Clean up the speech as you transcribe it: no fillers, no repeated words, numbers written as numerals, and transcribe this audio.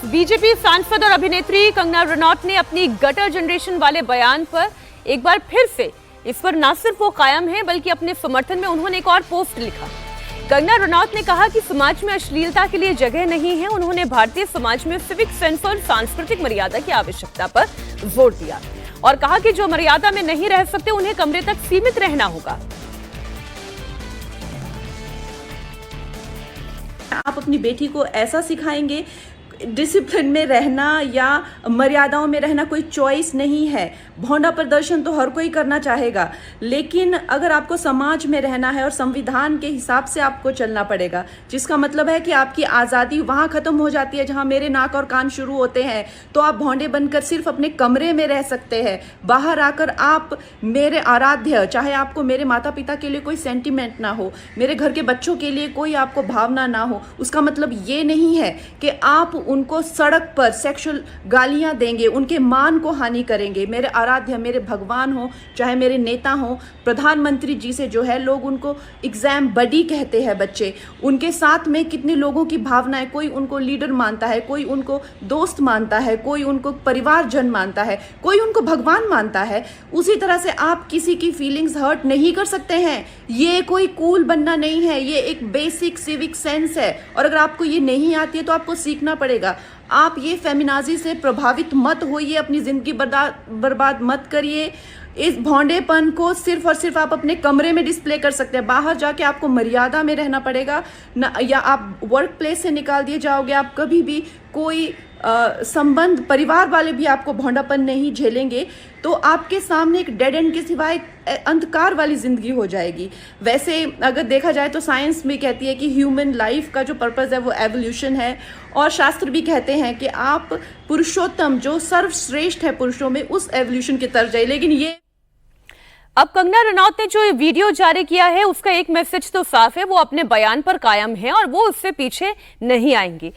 BJP सांसद और अभिनेत्री कंगना रनौत ने अपनी गटर जनरेशन वाले बयान पर एक बार फिर से इस पर न सिर्फ वो कायम है बल्कि अपने समर्थन में उन्होंने एक और पोस्ट लिखा। कंगना रनौत ने कहा कि समाज में अश्लीलता के लिए जगह नहीं है। उन्होंने भारतीय समाज में सिविक सेंस और सांस्कृतिक मर्यादा की आवश्यकता पर जोर दिया और कहा कि जो मर्यादा में नहीं रह सकते उन्हें कमरे तक सीमित रहना होगा। आप अपनी बेटी को ऐसा सिखाएंगे, डिसिप्लिन में रहना या मर्यादाओं में रहना कोई चॉइस नहीं है। भौंडा प्रदर्शन तो हर कोई करना चाहेगा, लेकिन अगर आपको समाज में रहना है और संविधान के हिसाब से आपको चलना पड़ेगा, जिसका मतलब है कि आपकी आज़ादी वहाँ ख़त्म हो जाती है जहाँ मेरे नाक और कान शुरू होते हैं। तो आप भौंडे बनकर सिर्फ अपने कमरे में रह सकते हैं। बाहर आकर आप मेरे आराध्य, चाहे आपको मेरे माता पिता के लिए कोई सेंटिमेंट ना हो, मेरे घर के बच्चों के लिए कोई आपको भावना ना हो, उसका मतलब ये नहीं है कि आप उनको सड़क पर सेक्सुअल गालियां देंगे, उनके मान को हानि करेंगे। मेरे आराध्य, मेरे भगवान हो, चाहे मेरे नेता हो, प्रधानमंत्री जी से जो है लोग उनको एग्जाम बडी कहते हैं बच्चे, उनके साथ में कितने लोगों की भावनाएं, कोई उनको लीडर मानता है, कोई उनको दोस्त मानता है, कोई उनको परिवारजन मानता है, कोई उनको भगवान मानता है। उसी तरह से आप किसी की फीलिंग्स हर्ट नहीं कर सकते हैं। ये कोई कूल बनना नहीं है, ये एक बेसिक सिविक सेंस है और अगर आपको ये नहीं आती है तो आपको सीखना पड़ेगा। आप ये फेमिनाजी से प्रभावित मत होइए, अपनी जिंदगी बर्बाद मत करिए। इस भौंडेपन को सिर्फ और सिर्फ आप अपने कमरे में डिस्प्ले कर सकते हैं। बाहर जाके आपको मर्यादा में रहना पड़ेगा ना, या आप वर्क प्लेस से निकाल दिए जाओगे। आप कभी भी कोई संबंध, परिवार वाले भी आपको भौंडापन नहीं झेलेंगे, तो आपके सामने एक डेड एंड के सिवाय अंधकार वाली जिंदगी हो जाएगी। वैसे अगर देखा जाए तो साइंस भी कहती है कि ह्यूमन लाइफ का जो पर्पस है वो एवोल्यूशन है, और शास्त्र भी कहते हैं कि आप पुरुषोत्तम, जो सर्वश्रेष्ठ है पुरुषों में, उस एवोल्यूशन की तरफ जाइए। लेकिन ये अब कंगना रनौत ने जो वीडियो जारी किया है उसका एक मैसेज तो साफ है, वो अपने बयान पर कायम है और वो उससे पीछे नहीं आएंगी।